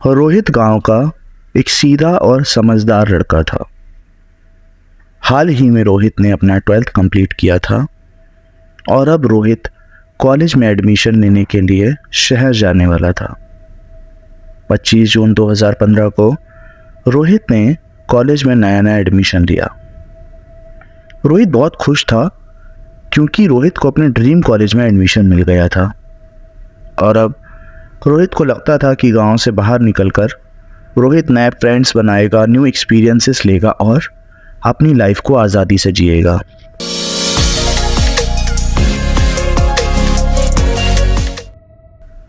रोहित गांव का एक सीधा और समझदार लड़का था। हाल ही में रोहित ने अपना 12th कंप्लीट किया था और अब रोहित कॉलेज में एडमिशन लेने के लिए शहर जाने वाला था। 25 जून 2015 को रोहित ने कॉलेज में नया एडमिशन लिया। रोहित बहुत खुश था क्योंकि रोहित को अपने ड्रीम कॉलेज में एडमिशन मिल गया था और अब रोहित को लगता था कि गांव से बाहर निकलकर रोहित नए फ्रेंड्स बनाएगा, न्यू एक्सपीरियंसेस लेगा और अपनी लाइफ को आज़ादी से जिएगा।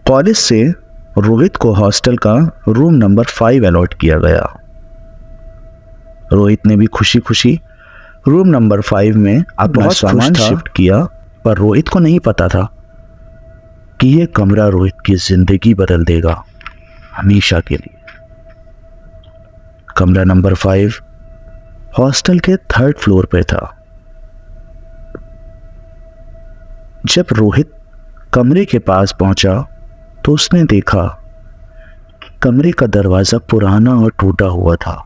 कॉलेज से रोहित को हॉस्टल का रूम नंबर 5 अलॉट किया गया। रोहित ने भी खुशी खुशी रूम नंबर 5 में अपना सामान शिफ्ट किया, पर रोहित को नहीं पता था कि यह कमरा रोहित की जिंदगी बदल देगा हमेशा के लिए। कमरा नंबर 5 हॉस्टल के 3rd फ्लोर पे था। जब रोहित कमरे के पास पहुंचा तो उसने देखा कि कमरे का दरवाजा पुराना और टूटा हुआ था।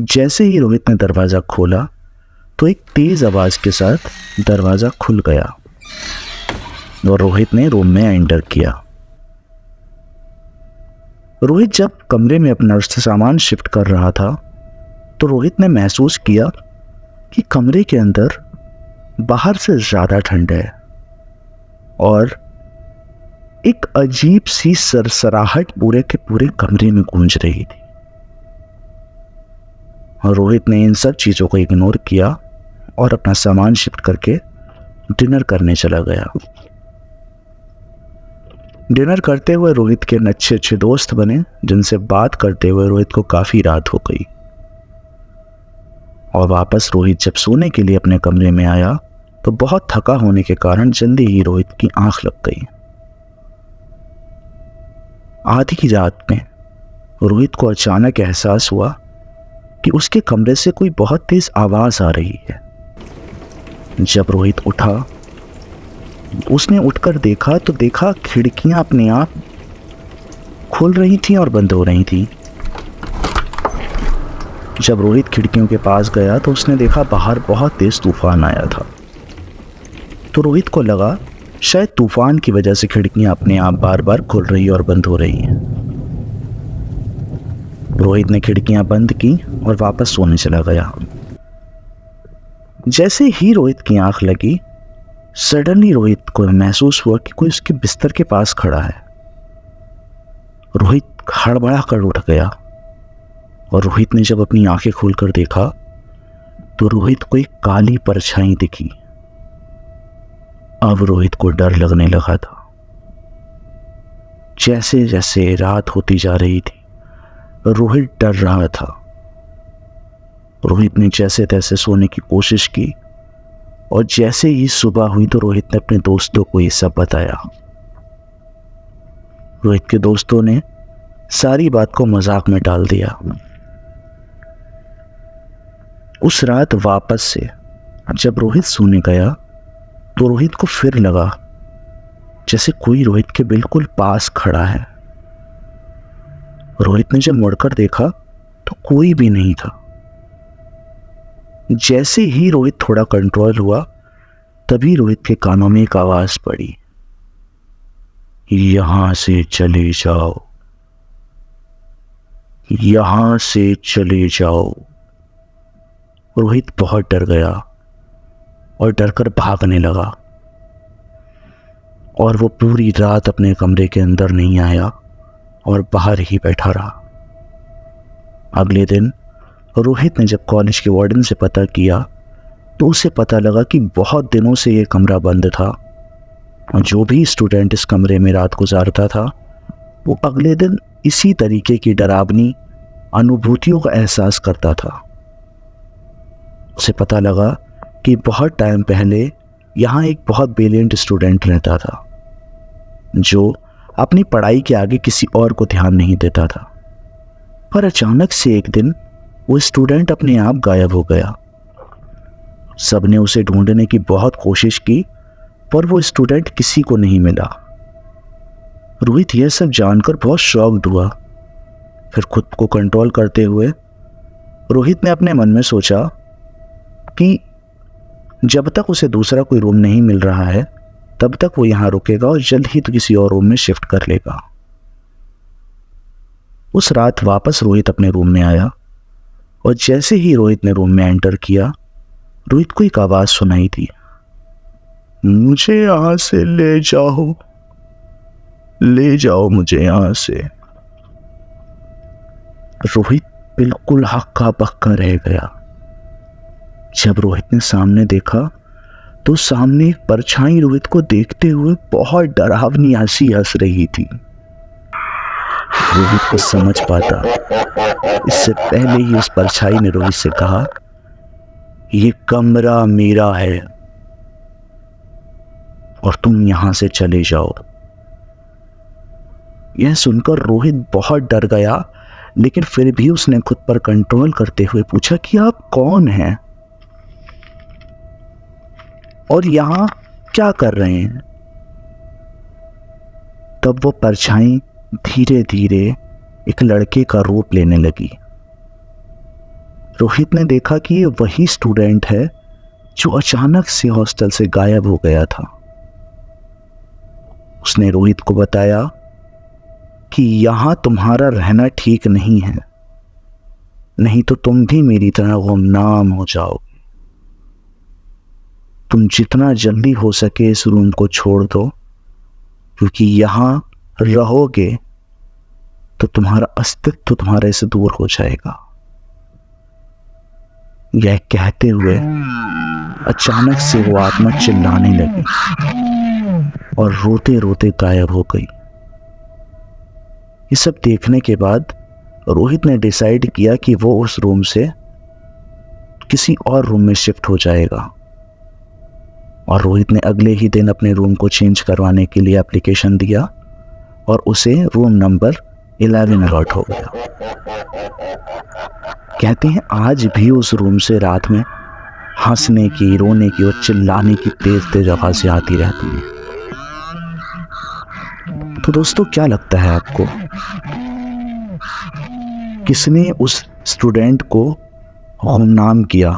जैसे ही रोहित ने दरवाजा खोला तो एक तेज आवाज के साथ दरवाजा खुल गया और रोहित ने रूम में एंटर किया। रोहित जब कमरे में अपना सामान शिफ्ट कर रहा था तो रोहित ने महसूस किया कि कमरे के अंदर बाहर से ज़्यादा ठंड है और एक अजीब सी सरसराहट पूरे के पूरे कमरे में गूंज रही थी। और रोहित ने इन सब चीज़ों को इग्नोर किया और अपना सामान शिफ्ट करके डिनर करने चला गया। डिनर करते हुए रोहित के अच्छे दोस्त बने, जिनसे बात करते हुए रोहित को काफ़ी रात हो गई। और वापस रोहित जब सोने के लिए अपने कमरे में आया तो बहुत थका होने के कारण जल्दी ही रोहित की आंख लग गई। आधी की रात में रोहित को अचानक एहसास हुआ कि उसके कमरे से कोई बहुत तेज आवाज़ आ रही है। जब रोहित उठा, उसने उठकर देखा तो देखा खिड़कियां अपने आप खुल रही थीं और बंद हो रही थीं। जब रोहित खिड़कियों के पास गया तो उसने देखा बाहर बहुत तेज तूफान आया था। तो रोहित को लगा शायद तूफान की वजह से खिड़कियां अपने आप बार बार खुल रही और बंद हो रही हैं। रोहित ने खिड़कियां बंद की और वापस सोने चला गया। जैसे ही रोहित की आंख लगी, सडनली रोहित को महसूस हुआ कि कोई उसके बिस्तर के पास खड़ा है। रोहित हड़बड़ा कर उठ गया और रोहित ने जब अपनी आंखें खोलकर देखा तो रोहित को एक काली परछाई दिखी। अब रोहित को डर लगने लगा था। जैसे जैसे रात होती जा रही थी, रोहित डर रहा था। रोहित ने जैसे तैसे सोने की कोशिश की और जैसे ही सुबह हुई तो रोहित ने अपने दोस्तों को ये सब बताया। रोहित के दोस्तों ने सारी बात को मजाक में डाल दिया। उस रात वापस से जब रोहित सोने गया तो रोहित को फिर लगा जैसे कोई रोहित के बिल्कुल पास खड़ा है। रोहित ने जब मुड़कर देखा तो कोई भी नहीं था। जैसे ही रोहित थोड़ा कंट्रोल हुआ तभी रोहित के कानों में एक आवाज पड़ी, यहां से चले जाओ, यहां से चले जाओ। रोहित बहुत डर गया और डरकर भागने लगा और वो पूरी रात अपने कमरे के अंदर नहीं आया और बाहर ही बैठा रहा। अगले दिन रोहित ने जब कॉलेज के वार्डन से पता किया तो उसे पता लगा कि बहुत दिनों से ये कमरा बंद था और जो भी स्टूडेंट इस कमरे में रात गुजारता था वो अगले दिन इसी तरीके की डरावनी अनुभूतियों का एहसास करता था। उसे पता लगा कि बहुत टाइम पहले यहाँ एक बहुत ब्रिलियंट स्टूडेंट रहता था जो अपनी पढ़ाई के आगे किसी और को ध्यान नहीं देता था। पर अचानक से एक दिन वो स्टूडेंट अपने आप गायब हो गया। सबने उसे ढूंढने की बहुत कोशिश की पर वो स्टूडेंट किसी को नहीं मिला। रोहित यह सब जानकर बहुत शॉक्ड हुआ। फिर खुद को कंट्रोल करते हुए रोहित ने अपने मन में सोचा कि जब तक उसे दूसरा कोई रूम नहीं मिल रहा है तब तक वो यहाँ रुकेगा और जल्द ही तो किसी और रूम में शिफ्ट कर लेगा। उस रात वापस रोहित अपने रूम में आया और जैसे ही रोहित ने रूम में एंटर किया, रोहित को एक आवाज सुनाई दी, मुझे यहां से ले जाओ मुझे यहां से। रोहित बिल्कुल हक्का बक्का रह गया। जब रोहित ने सामने देखा तो सामने एक परछाई रोहित को देखते हुए बहुत डरावनी हंसी हंस रही थी। रोहित को समझ पाता इससे पहले ही उस परछाई ने रोहित से कहा, ये कमरा मेरा है और तुम यहां से चले जाओ। यह सुनकर रोहित बहुत डर गया, लेकिन फिर भी उसने खुद पर कंट्रोल करते हुए पूछा कि आप कौन हैं और यहां क्या कर रहे हैं। तब वो परछाई धीरे धीरे एक लड़के का रूप लेने लगी। रोहित ने देखा कि ये वही स्टूडेंट है जो अचानक से हॉस्टल से गायब हो गया था। उसने रोहित को बताया कि यहां तुम्हारा रहना ठीक नहीं है, नहीं तो तुम भी मेरी तरह गुमनाम हो जाओगे। तुम जितना जल्दी हो सके इस रूम को छोड़ दो, क्योंकि यहां रहोगे तो तुम्हारा अस्तित्व तुम्हारे से दूर हो जाएगा। यह कहते हुए अचानक से वो आत्मा चिल्लाने लगी और रोते रोते गायब हो गई। ये सब देखने के बाद रोहित ने डिसाइड किया कि वो उस रूम से किसी और रूम में शिफ्ट हो जाएगा। और रोहित ने अगले ही दिन अपने रूम को चेंज करवाने के लिए एप्लीकेशन दिया और उसे रूम नंबर 11 अलॉट हो गया। कहते हैं आज भी उस रूम से रात में हंसने की, रोने की और चिल्लाने की तेज तेज आवाजें आती रहती हैं। तो दोस्तों, क्या लगता है आपको, किसने उस स्टूडेंट को गुमनाम किया?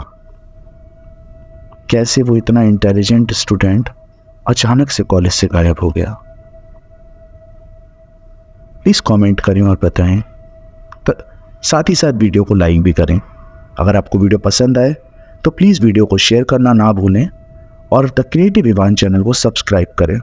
कैसे वो इतना इंटेलिजेंट स्टूडेंट अचानक से कॉलेज से गायब हो गया? प्लीज कमेंट करें और बताएं। तो साथ ही साथ वीडियो को लाइक भी करें। अगर आपको वीडियो पसंद आए तो प्लीज़ वीडियो को शेयर करना ना भूलें और द क्रिएटिव इवान चैनल को सब्सक्राइब करें